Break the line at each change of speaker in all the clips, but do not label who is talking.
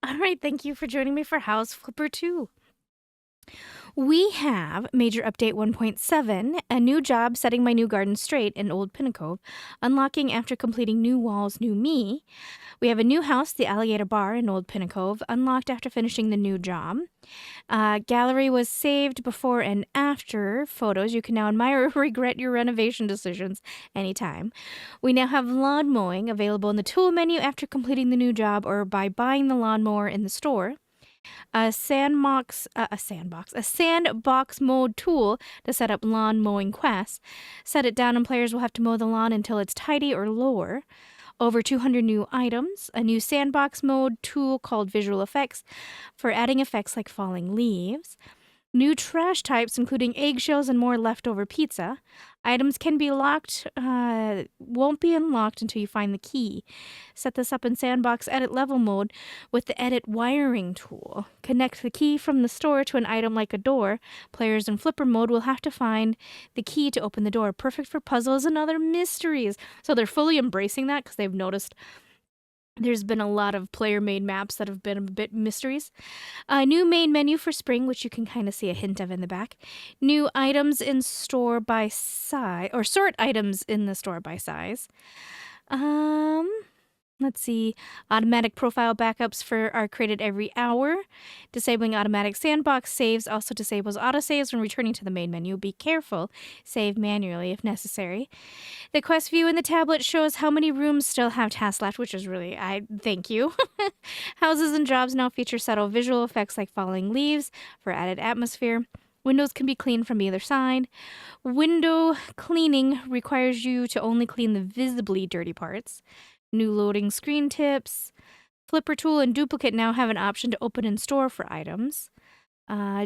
All right, thank you for joining me for House Flipper 2. We have Major Update 1.7, a new job setting my new garden straight in Old Pinnacove, unlocking after completing new walls, new me. We have a new house, the Alligator Bar in Old Pinnacove, unlocked after finishing the new job. Gallery was saved before and after photos. You can now admire or regret your renovation decisions anytime. We now have lawn mowing available in the tool menu after completing the new job or by buying the lawnmower in the store. A sandbox mode tool to set up lawn mowing quests. Set it down and players will have to mow the lawn until it's tidy or lower. Over 200 new items, a new sandbox mode tool called visual effects for adding effects like falling leaves. New trash types, including eggshells and more leftover pizza. Items can be locked, won't be unlocked until you find the key. Set this up in Sandbox Edit Level mode with the Edit Wiring tool. Connect the key from the store to an item like a door. Players in Flipper mode will have to find the key to open the door. Perfect for puzzles and other mysteries. So they're fully embracing that because they've noticed there's been a lot of player-made maps that have been a bit mysteries. A new main menu for spring, which you can kind of see a hint of in the back. New items in store by size, or sort items in the store by size. Let's see. Automatic profile backups are created every hour. Disabling automatic sandbox saves also disables autosaves when returning to the main menu. Be careful. Save manually if necessary. The quest view in the tablet shows how many rooms still have tasks left, which is really, thank you. Houses and jobs now feature subtle visual effects like falling leaves for added atmosphere. Windows can be cleaned from either side. Window cleaning requires you to only clean the visibly dirty parts. New loading screen tips. Flipper tool and duplicate now have an option to open and store for items.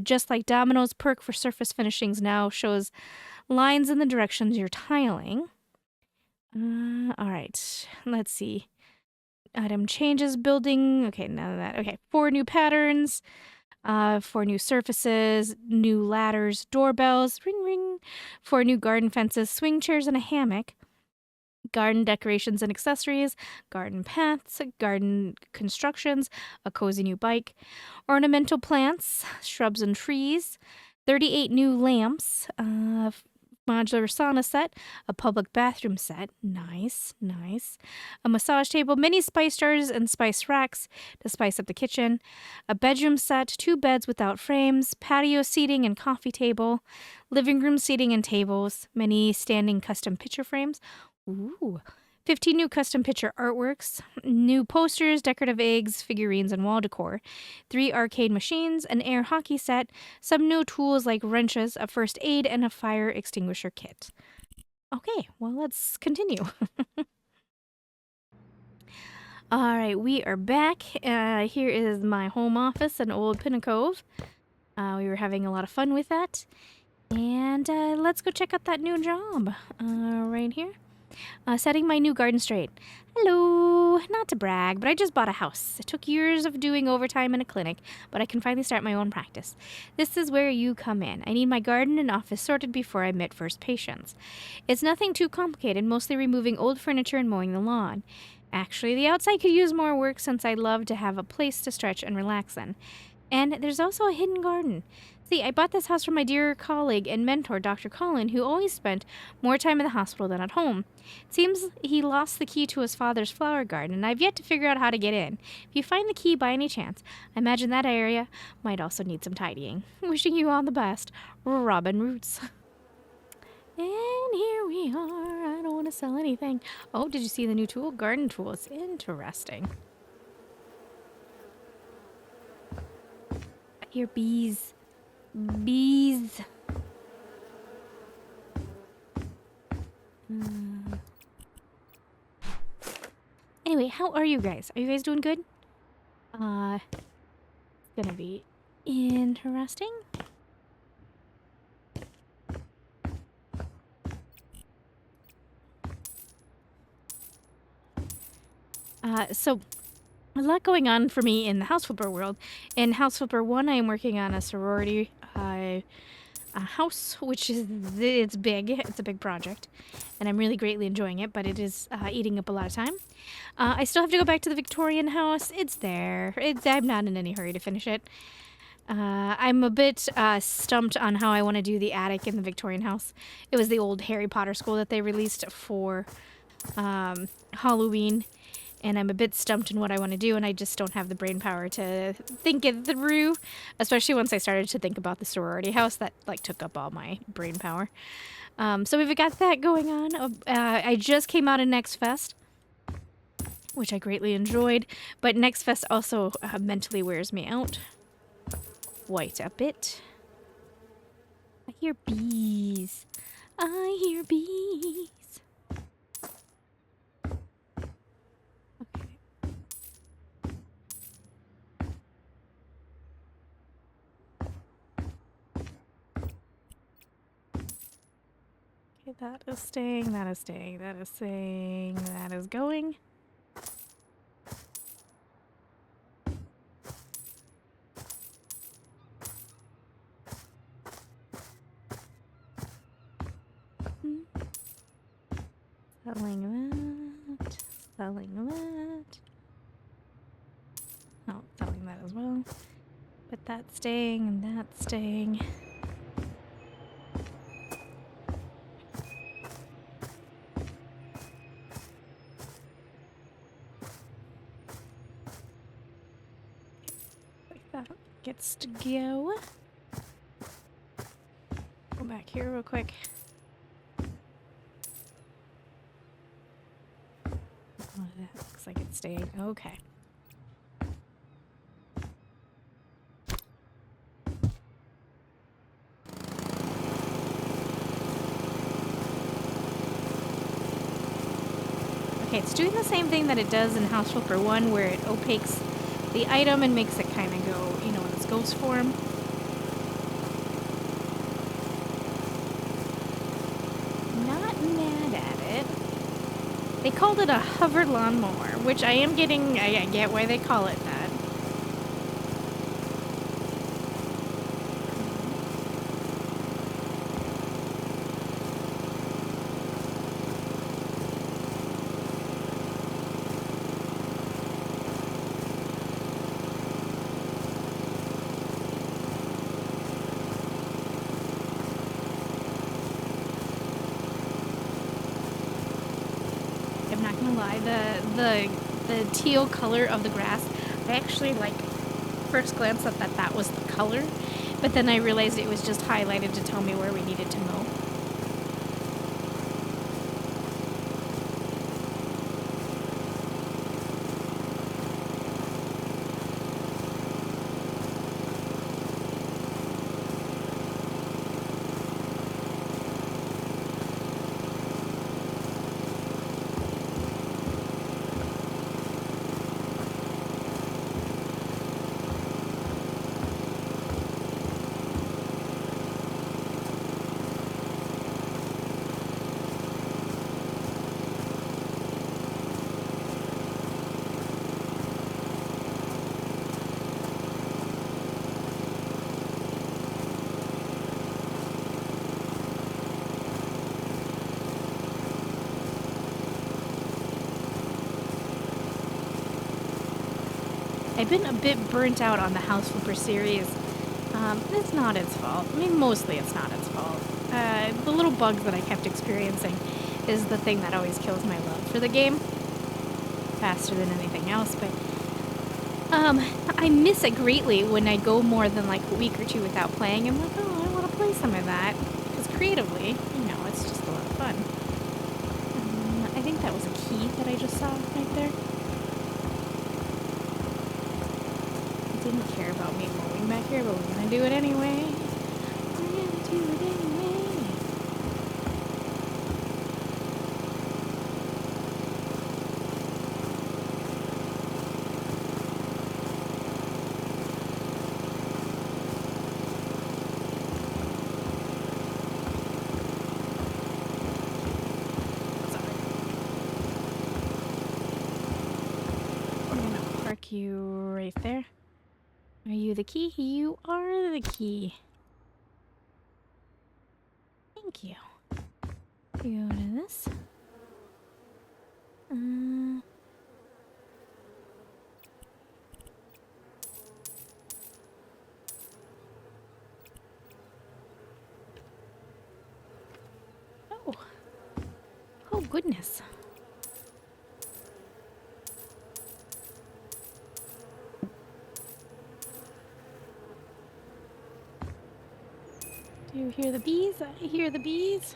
Just like Domino's perk for surface finishings now shows lines in the directions you're tiling. All right, let's see. Item changes, building. Okay, none of that. Okay, 4 new patterns. 4 new surfaces, new ladders, doorbells, ring ring. 4 new garden fences, swing chairs, and a hammock. Garden decorations and accessories, garden paths, garden constructions, a cozy new bike, ornamental plants, shrubs and trees, 38 new lamps, modular sauna set, a public bathroom set, nice, a massage table, mini spice jars and spice racks to spice up the kitchen, a bedroom set, 2 beds without frames, patio seating and coffee table, living room seating and tables, many standing custom picture frames. Ooh. 15 new custom picture artworks, new posters, decorative eggs, figurines, and wall decor, 3 arcade machines, an air hockey set, some new tools like wrenches, a first aid, and a fire extinguisher kit. Okay, well, let's continue. All right, we are back. Here is my home office in Old Pinnacove. We were having a lot of fun with that. And let's go check out that new job right here. Setting my new garden straight. Hello! Not to brag, but I just bought a house. It took years of doing overtime in a clinic, but I can finally start my own practice. This is where you come in. I need my garden and office sorted before I meet first patients. It's nothing too complicated, mostly removing old furniture and mowing the lawn. Actually, the outside could use more work since I love to have a place to stretch and relax in. And there's also a hidden garden. See, I bought this house from my dear colleague and mentor, Dr. Colin, who always spent more time in the hospital than at home. It seems he lost the key to his father's flower garden, and I've yet to figure out how to get in. If you find the key by any chance, I imagine that area might also need some tidying. Wishing you all the best, Robin Roots. And here we are. I don't want to sell anything. Oh, did you see the new tool? Garden tool. It's interesting. I hear bees. Bees. Anyway, how are you guys? Are you guys doing good? It's gonna be interesting. So a lot going on for me in the House Flipper world. In House Flipper 1, I am working on a sorority. house, which is it's big. It's a big project, and I'm really greatly enjoying it. But it is eating up a lot of time. I still have to go back to the Victorian house. It's there. I'm not in any hurry to finish it. I'm a bit stumped on how I want to do the attic in the Victorian house. It was the old Harry Potter school that they released for Halloween, and I'm a bit stumped in what I want to do, and I just don't have the brain power to think it through, especially once I started to think about the sorority house. That like took up all my brain power. So we've got that going on. I just came out of Next Fest, which I greatly enjoyed, but Next Fest also mentally wears me out quite a bit. I hear bees. I hear bees. Okay. Okay, that is staying, that is staying, that is staying, that is going. Selling that, selling that. Oh, selling that as well. But that's staying and that's staying. Like that gets to go. Go back here real quick. Oh, that looks like it's staying. Okay. Okay, it's doing the same thing that it does in House Flipper 1, where it opaques the item and makes it kind of go, you know, in its ghost form. Not mad at it. They called it a hover lawnmower, which I am getting, I get why they call it that. I'm not gonna lie, the teal color of the grass, I actually like first glance thought that was the color, but then I realized it was just highlighted to tell me where we needed to mow. I've been a bit burnt out on the House Flipper series. It's not its fault. I mean, mostly it's not its fault. The little bugs that I kept experiencing is the thing that always kills my love for the game. Faster than anything else, but I miss it greatly when I go more than like a week or two without playing. I'm like, oh, I want to play some of that. Because creatively, you know, it's just a lot of fun. I think that was a key that I just saw right there. Didn't care about me mowing back here, but we're gonna do it anyway. We're gonna do it anyway. Sorry. We're gonna park you right there. Are you the key? You are the key. Thank you. You go to this. Oh. Oh, goodness. Do you hear the bees? I hear the bees.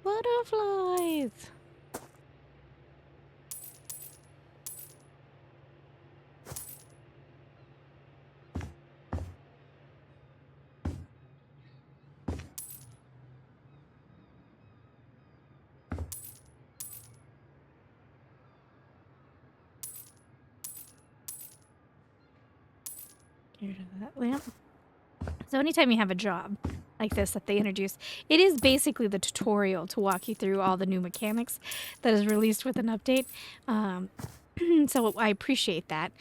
Butterflies. Get rid of that lamp. So anytime you have a job like this that they introduce, it is basically the tutorial to walk you through all the new mechanics that is released with an update. So I appreciate that.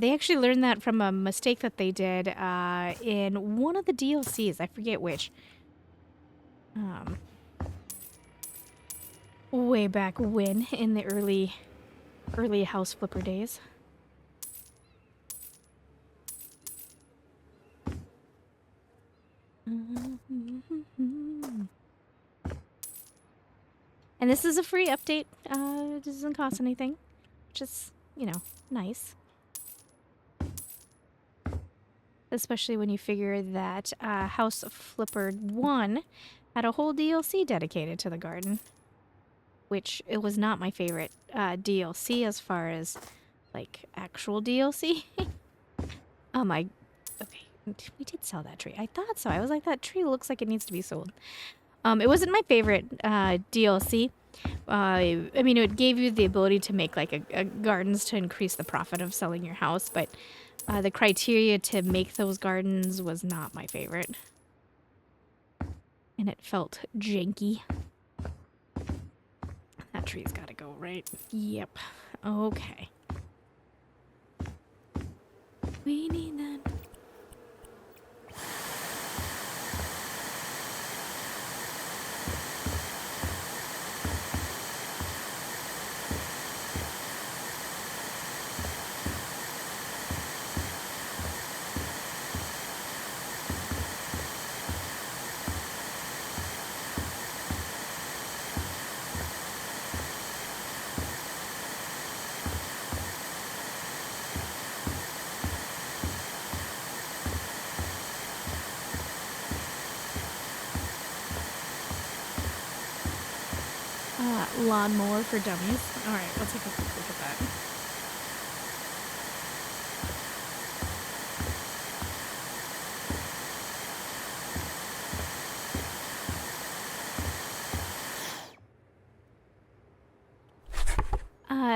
They actually learned that from a mistake that they did in one of the DLCs. I forget which. Way back when, in the early House Flipper days. And this is a free update. It doesn't cost anything. Which is, you know, nice. Especially when you figure that House Flipper 1 had a whole DLC dedicated to the garden. Which it was not my favorite DLC as far as, like, actual DLC. Okay, we did sell that tree. I thought so. I was like, that tree looks like it needs to be sold. It wasn't my favorite DLC. I mean, it gave you the ability to make, like, a gardens to increase the profit of selling your house, but the criteria to make those gardens was not my favorite. And it felt janky. That tree's gotta go, right? Yep. Okay. We need that. Lawnmower for dummies. Alright, we'll take a quick look at that.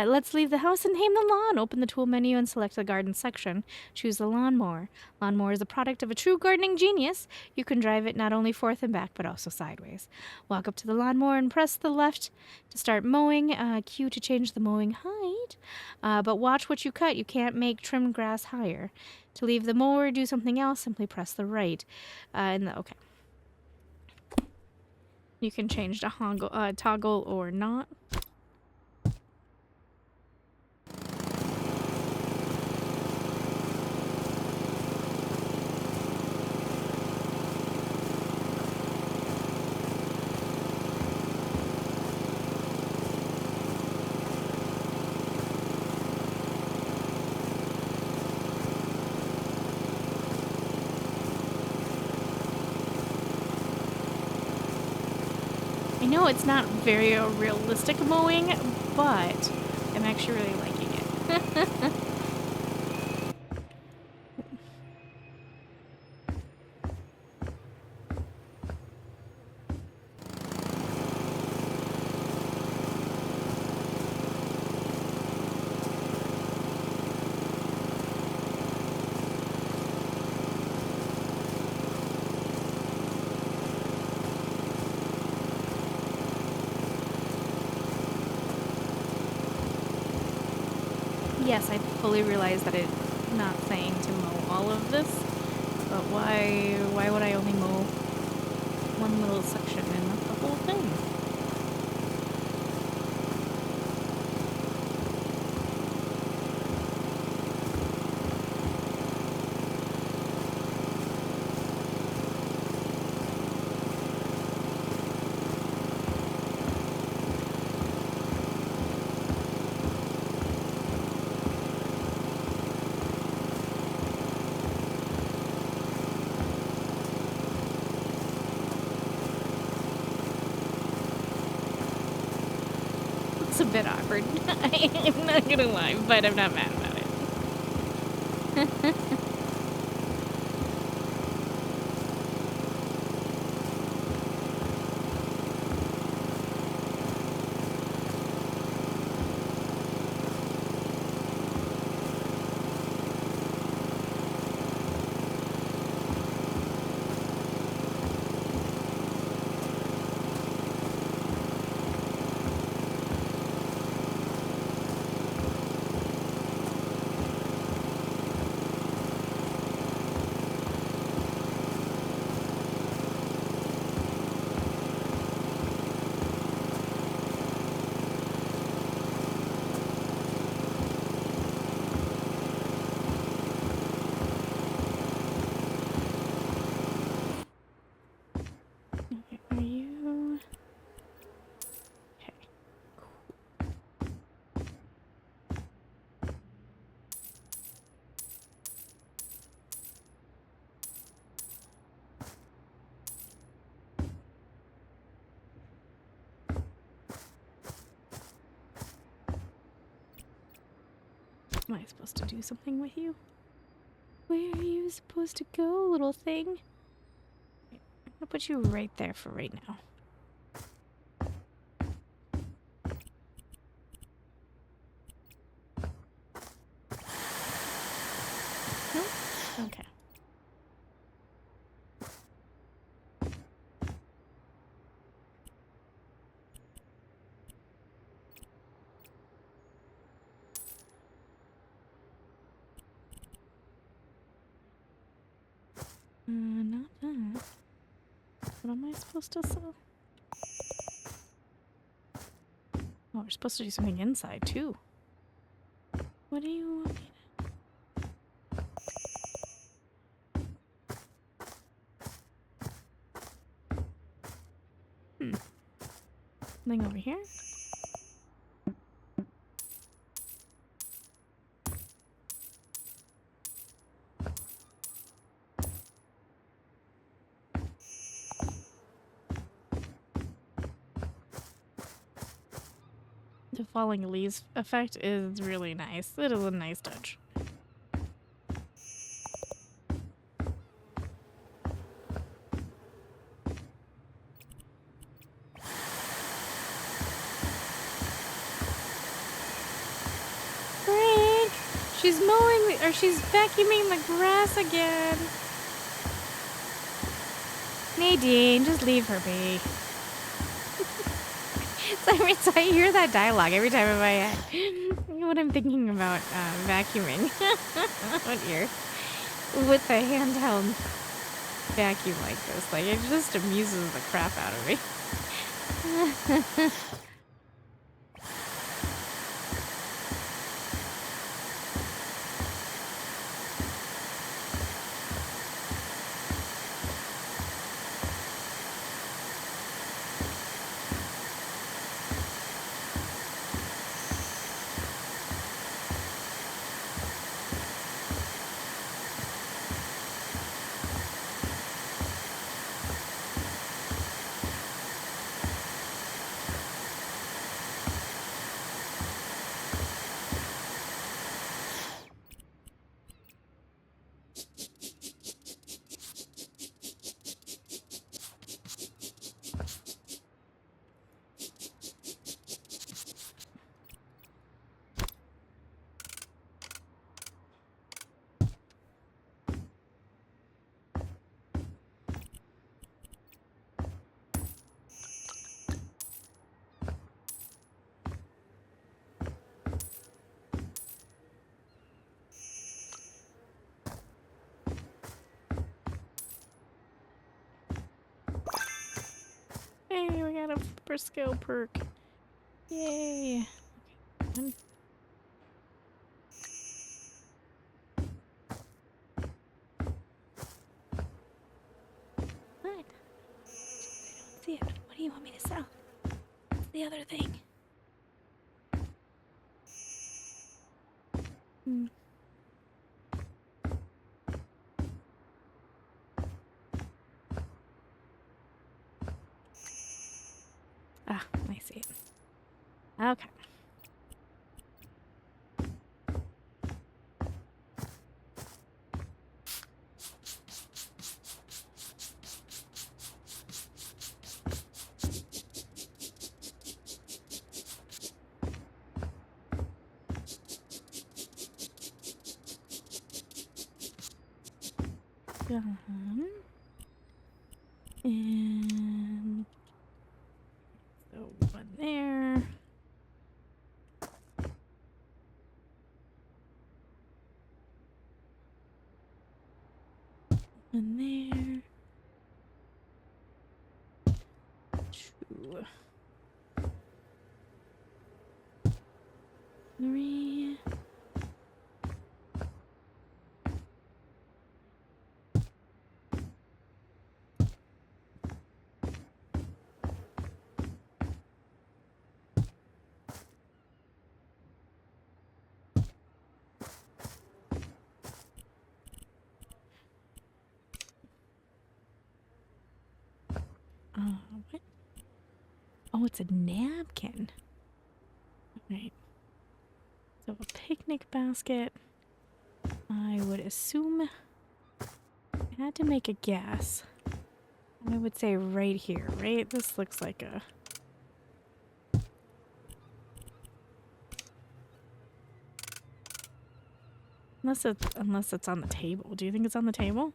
Let's leave the house and tame the lawn. Open the tool menu and select the garden section. Choose the lawnmower. Lawnmower is a product of a true gardening genius. You can drive it not only forth and back, but also sideways. Walk up to the lawnmower and press the left to start mowing. Q to change the mowing height. But watch what you cut. You can't make trimmed grass higher. To leave the mower, do something else. Simply press the right. Okay. You can change to toggle or not. I know it's not very realistic mowing, but I'm actually really liking it. Yes, I fully realize that it's not saying to mow all of this, but why would I only mow one little section and not the whole thing? It's a bit awkward. I'm not gonna lie, but I'm not mad about it. Okay, are you... Okay. Am I supposed to do something with you? Where are you supposed to go, little thing? I'm gonna put you right there for right now. Nope. Okay. Not that. What am I supposed to sell? Oh, we're supposed to do something inside, too. What do you want me to... Something over here? The falling leaves effect is really nice. It is a nice touch. Frank! She's mowing, or she's vacuuming the grass again. Nadine, just leave her be. So I hear that dialogue every time in my head when I'm thinking about vacuuming. What ear? With the handheld vacuum like this. Like, it just amuses the crap out of me. Hey, we got a flipper skill perk. Yay. Okay. What? I don't see it. What do you want me to sell? What's the other thing? Ah, I see it. Okay. And so one there. One there. 2, 3. What? Oh, it's a napkin. Right. So a picnic basket. I would assume, I had to make a guess. I would say right here, right? This looks like a... Unless it's on the table. Do you think it's on the table?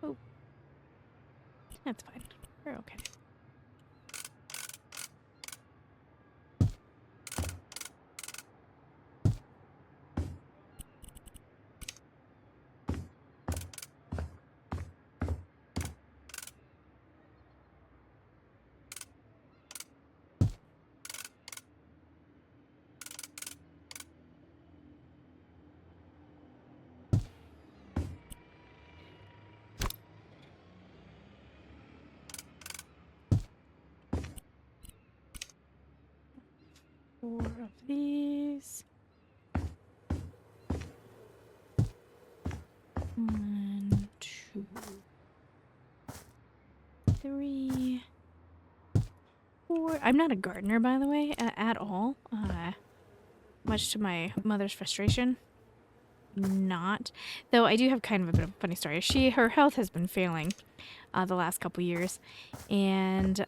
Oh, that's fine. We're okay. Four of these. 1, 2, 3, 4. I'm not a gardener, by the way, at all. Much to my mother's frustration. Not. Though I do have kind of a bit of a funny story. Her health has been failing the last couple years. And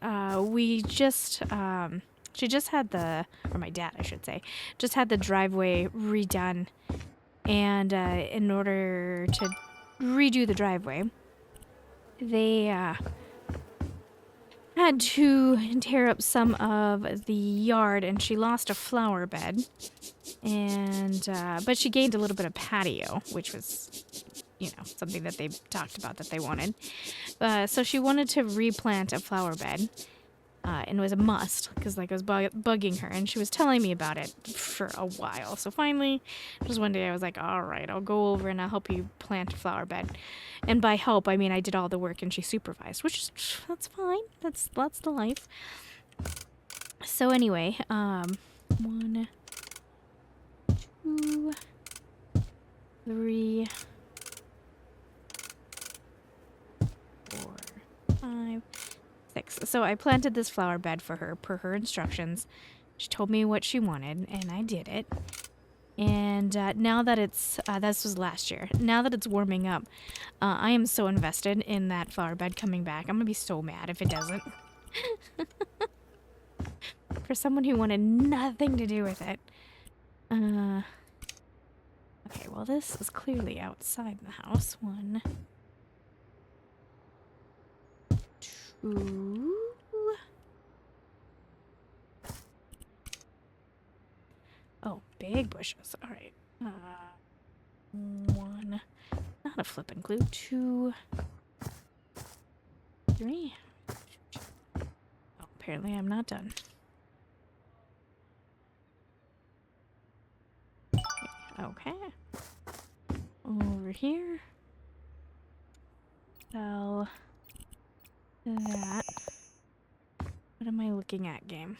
she just had or my dad, I should say, just had the driveway redone. And in order to redo the driveway, they had to tear up some of the yard, and she lost a flower bed. And but she gained a little bit of patio, which was, something that they talked about that they wanted. So she wanted to replant a flower bed. And it was a must, because it was bugging her, and she was telling me about it for a while. So finally, just one day I was like, all right, I'll go over and I'll help you plant a flower bed. And by help, I mean I did all the work and she supervised, that's fine. That's the life. So anyway, 1, 2, 3, 4, 5, 6. So I planted this flower bed for her per her instructions. She told me what she wanted, and I did it. And now that it's, this was last year, now that it's warming up, I am so invested in that flower bed coming back. I'm gonna be so mad if it doesn't. For someone who wanted nothing to do with it. Okay, well this is clearly outside the house. 1, 2. Oh, big bushes. All right. 1. Not a flippin' glue. 2, 3. Oh, apparently I'm not done. Okay. Over here. Sell that. What am I looking at, game?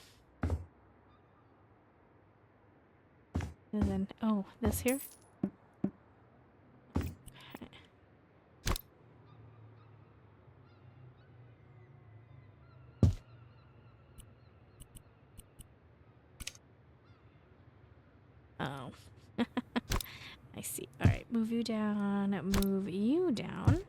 And then, oh, this here? Okay. Oh. I see. Alright, move you down, move you down.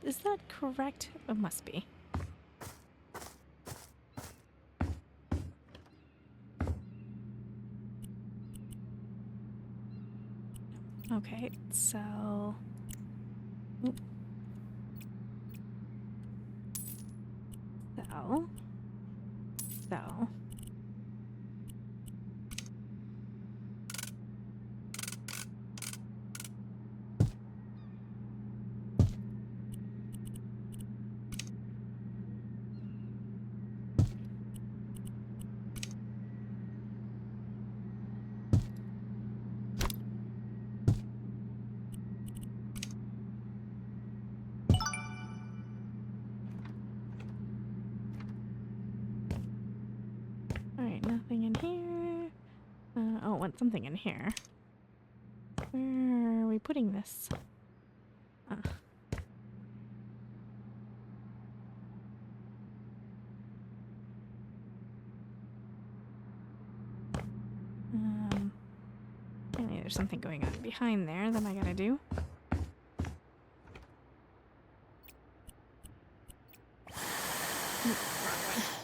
Is that correct? It must be. Okay, so... Oop. So... So... Alright, nothing in here. Oh, I want something in here. Where are we putting this? Apparently there's something going on behind there that I gotta do.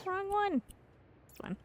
Wrong one. This one.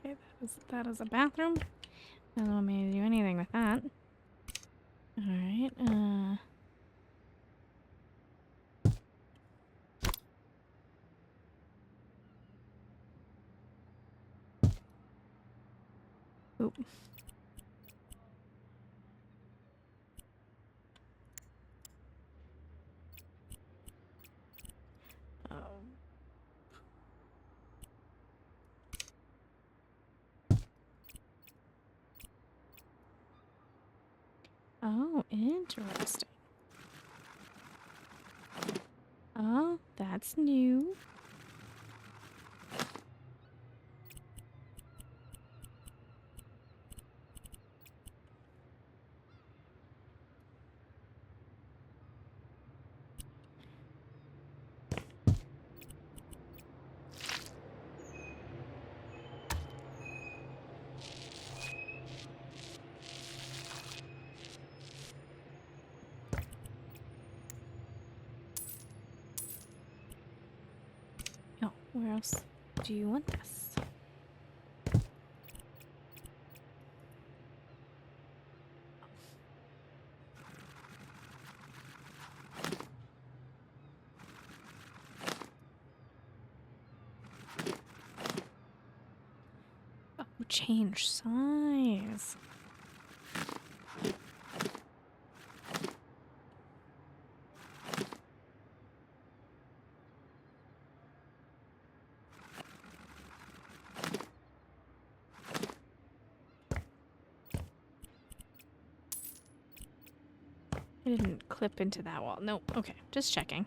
Okay, that is a bathroom. I don't want me to do anything with that. Alright, Oop. Oh, interesting. Oh, that's new. Oh, where else do you want this? Oh, change size. It didn't clip into that wall. Nope. Okay, just checking.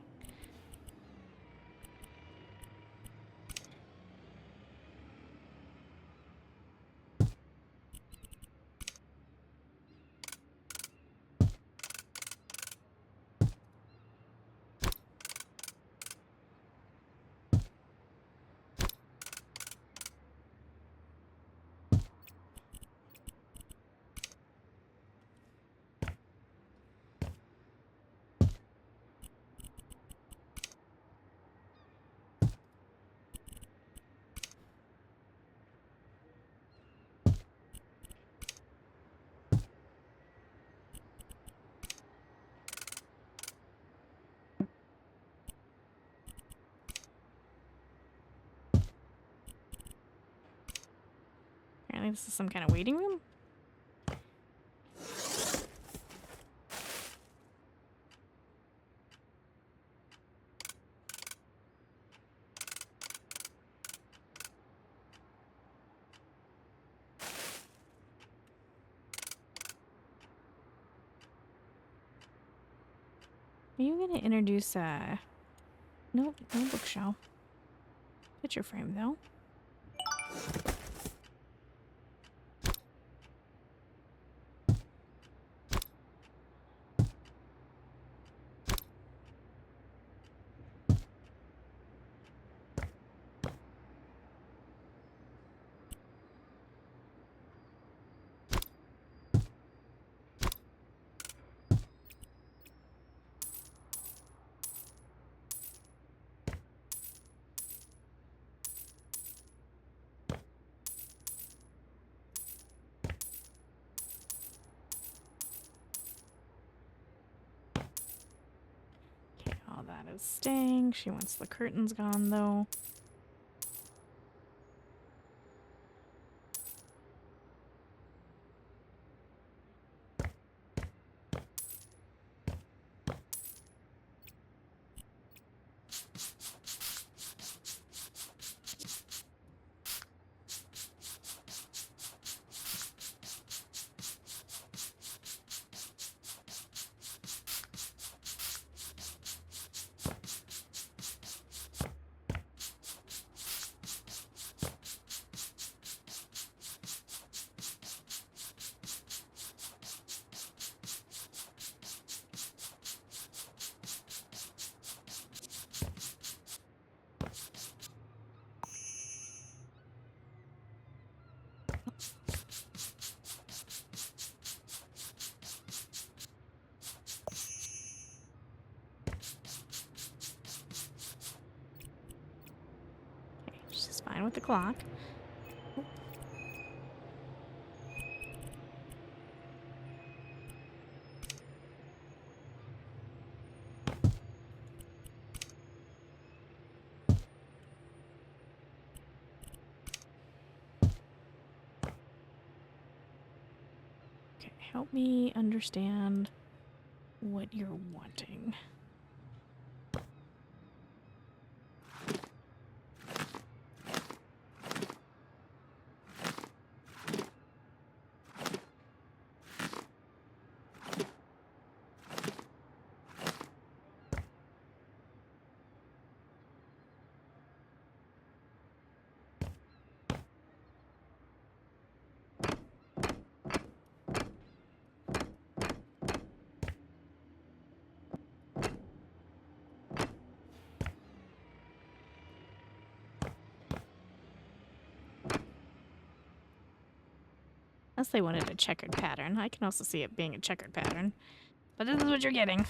Apparently this is some kind of waiting room. Are you gonna introduce nope, no bookshelf. Picture frame though. Okay, all that is staying. She wants the curtains gone though. Okay, she's fine with the clock. Oh. Okay, help me understand what you're wanting. Unless they wanted a checkered pattern. I can also see it being a checkered pattern. But this is what you're getting.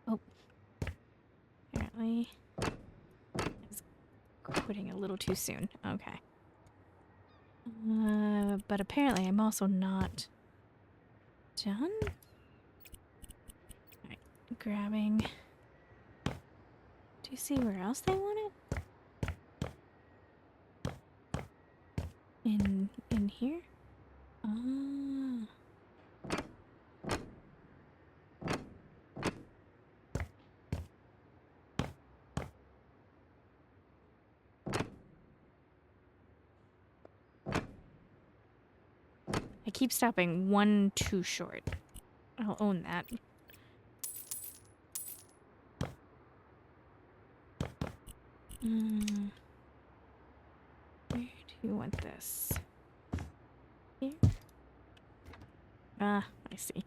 Oh. Apparently, I was quitting a little too soon. Okay. But apparently I'm also not done. Alright, grabbing. Do you see where else they want it? In here? Ah. I keep stopping one too short. I'll own that. Where do you want this? Here? Ah, I see.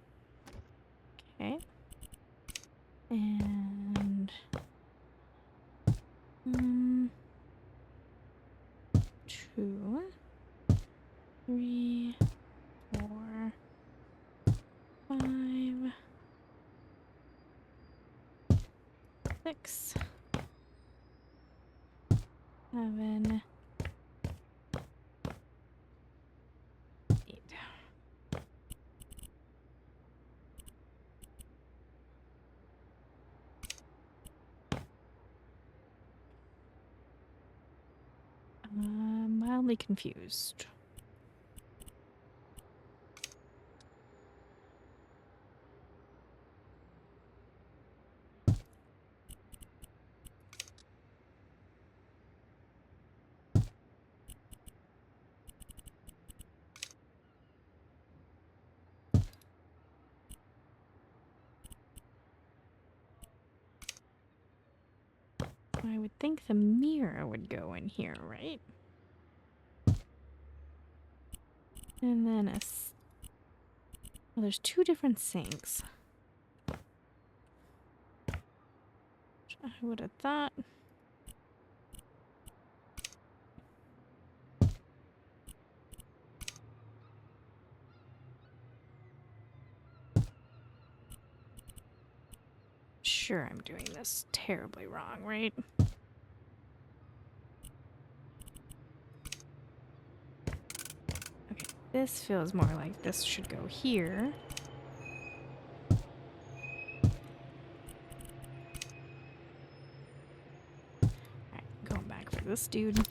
Okay. And... 2, 3, 4, 5, 6, 7, 8. Mildly confused. I would think the mirror would go in here, right? And then well, there's 2 different sinks. I would have thought. Sure, I'm doing this terribly wrong, right? Okay, this feels more like this should go here. Alright, going back for this dude.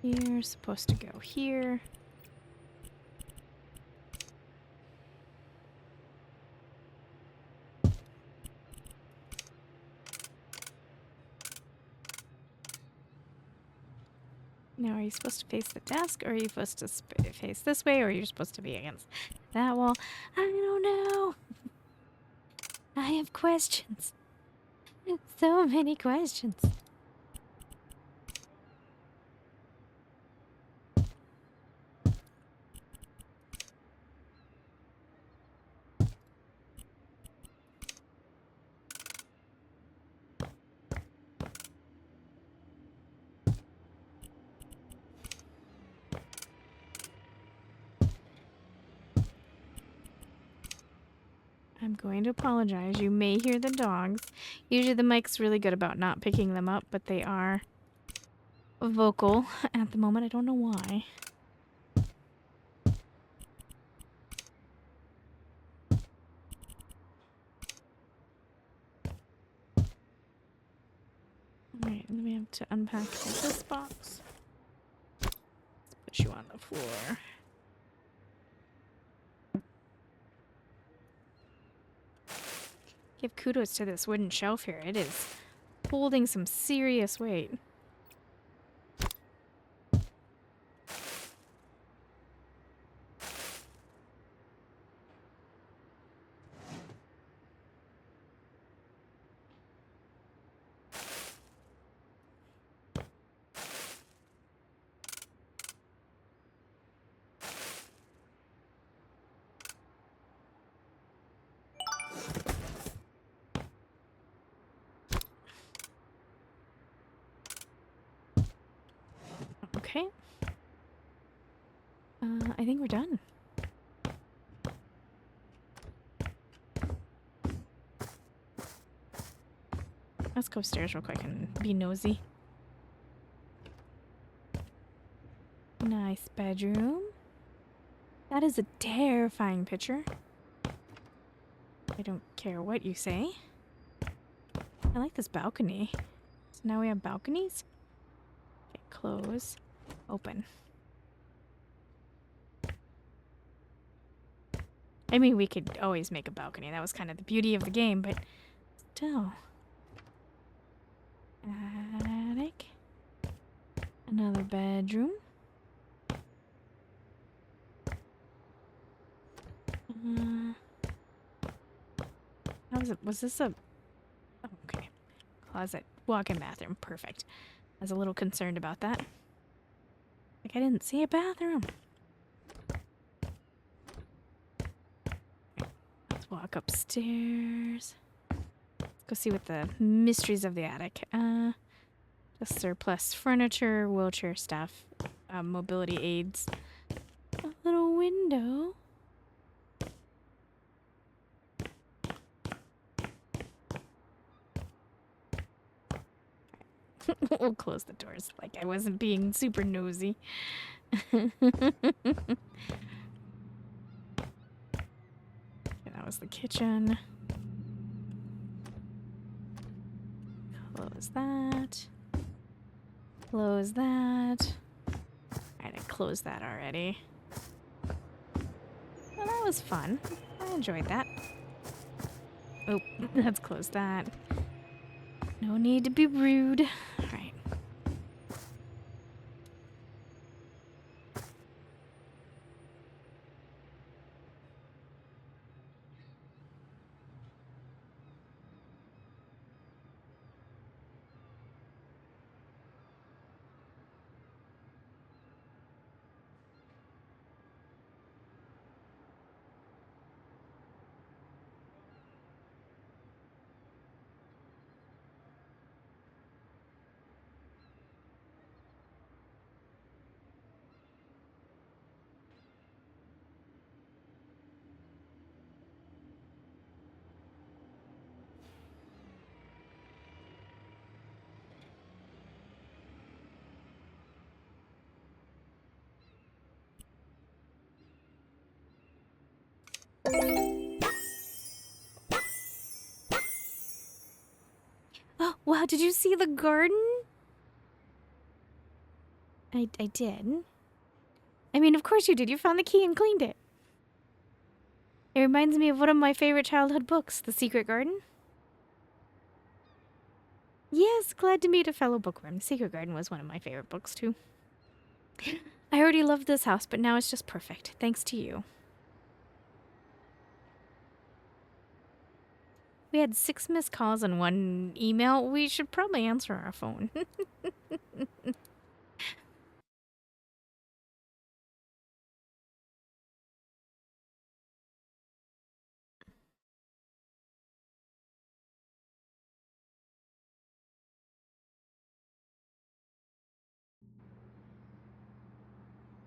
You're supposed to go here. Now, are you supposed to face the desk, or are you supposed to face this way, or are you supposed to be against that wall? I don't know. I have questions. So many questions. I'm going to apologize. You may hear the dogs. Usually the mic's really good about not picking them up, but they are vocal at the moment. I don't know why. Alright, and then we have to unpack this box. Let's put you on the floor. Give kudos to this wooden shelf here. It is holding some serious weight. Okay. I think we're done. Let's go upstairs real quick and be nosy. Nice bedroom. That is a terrifying picture. I don't care what you say. I like this balcony. So now we have balconies? Okay, close. Open. I mean, we could always make a balcony. That was kind of the beauty of the game, but still. Attic. Another bedroom. How was it? Was this a... Oh, okay. Closet. Walk-in bathroom. Perfect. I was a little concerned about that. Like, I didn't see a bathroom. Let's walk upstairs. Let's go see what the mysteries of the attic. Just surplus furniture, wheelchair stuff, mobility aids. A little window. We'll close the doors like I wasn't being super nosy. Okay, that was the kitchen. Close that. Close that. Alright, I closed that already. Well, that was fun. I enjoyed that. Oh, let's close that. No need to be rude. Alright. Oh, wow, did you see the garden? I did. I mean, of course you did. You found the key and cleaned it. It reminds me of one of my favorite childhood books, The Secret Garden. Yes, glad to meet a fellow bookworm. The Secret Garden was one of my favorite books, too. I already loved this house, but now it's just perfect, thanks to you. We had 6 missed calls and 1 email. We should probably answer our phone.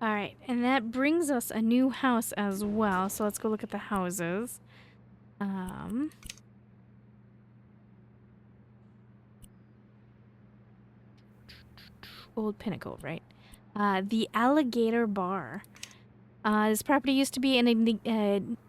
Alright, and that brings us a new house as well. So let's go look at the houses. Old Pinnacove, right? The Alligator Bar. This property used to be an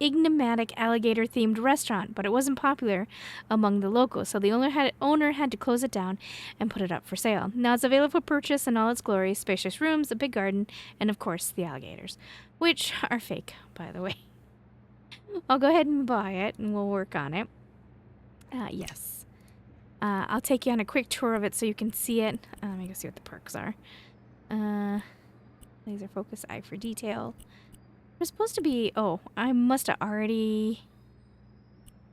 enigmatic alligator-themed restaurant, but it wasn't popular among the locals, so the owner had to close it down and put it up for sale. Now it's available for purchase in all its glory: spacious rooms, a big garden, and of course the alligators, which are fake, by the way. I'll go ahead and buy it, and we'll work on it. Yes. I'll take you on a quick tour of it so you can see it. Let me go see what the perks are. Laser focus, eye for detail. We're supposed to be... Oh, I must have already...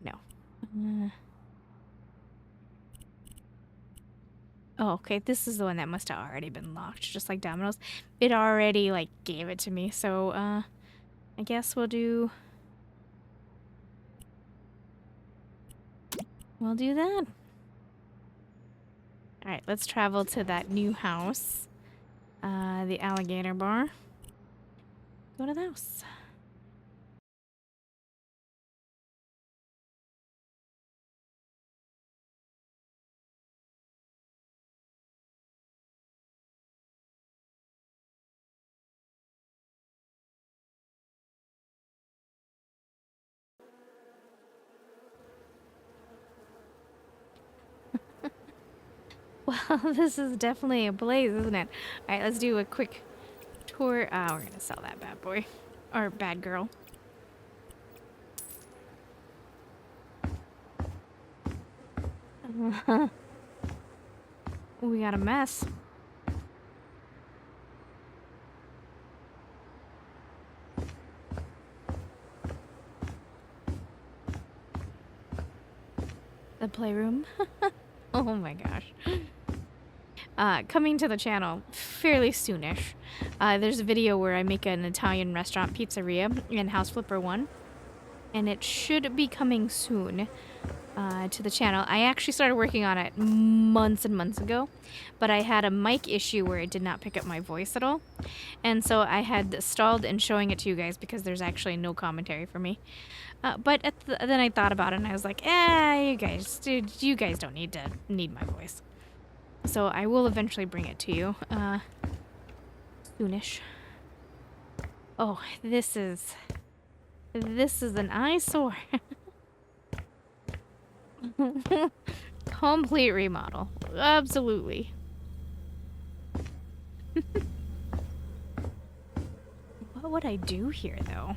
No. Oh, okay. This is the one that must have already been locked, just like Domino's. It already, like, gave it to me. So, I guess we'll do... We'll do that. Alright, let's travel to that new house. The Alligator Bar. Go to the house. Well, this is definitely a blaze, isn't it? All right, let's do a quick tour. We're gonna sell that bad boy. Or bad girl. We got a mess. The playroom. Oh my gosh. Coming to the channel fairly soonish. There's a video where I make an Italian restaurant pizzeria in House Flipper 1. And it should be coming soon to the channel. I actually started working on it months and months ago. But I had a mic issue where it did not pick up my voice at all. And so I had stalled in showing it to you guys because there's actually no commentary for me. But then I thought about it and I was like, you guys don't need my voice. So I will eventually bring it to you, soonish. Oh, this is an eyesore. Complete remodel, absolutely. What would I do here, though?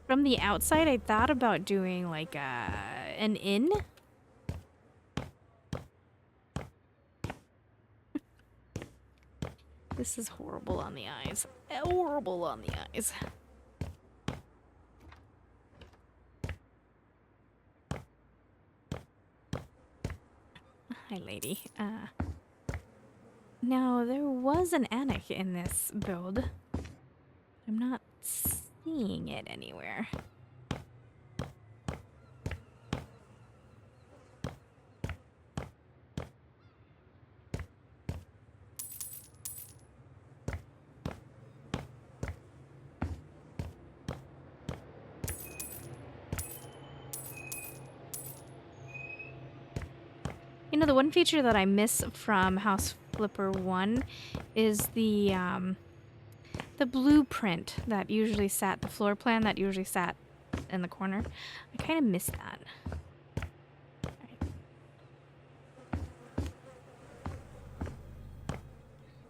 From the outside, I thought about doing like an inn. This is horrible on the eyes. Horrible on the eyes. Hi, lady. Now, there was an attic in this build. I'm not seeing it anywhere. You know, the one feature that I miss from House Flipper 1 is the blueprint that usually sat, the floor plan that usually sat in the corner. I kind of miss that. I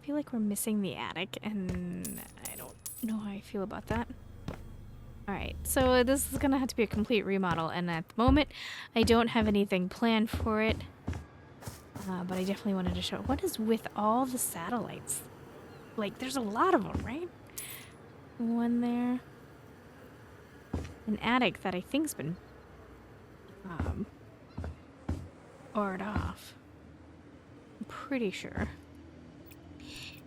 feel like we're missing the attic, and I don't know how I feel about that. Alright, so this is gonna have to be a complete remodel, and at the moment, I don't have anything planned for it. But I definitely wanted to show. What is with all the satellites? Like, there's a lot of them, right? One there. An attic that I think's been barred off. I'm pretty sure.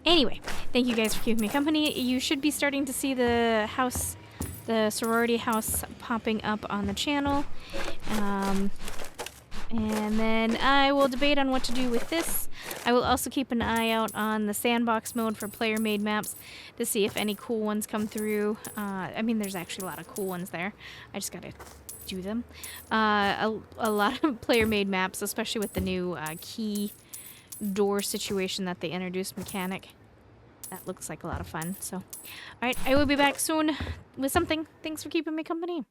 Anyway, thank you guys for keeping me company. You should be starting to see the house, the sorority house popping up on the channel. And then I will debate on what to do with this. I will also keep an eye out on the sandbox mode for player-made maps to see if any cool ones come through. I mean, there's actually a lot of cool ones there. I just gotta do them. A lot of player-made maps, especially with the new key door situation that they introduced mechanic. That looks like a lot of fun. So, alright, I will be back soon with something. Thanks for keeping me company.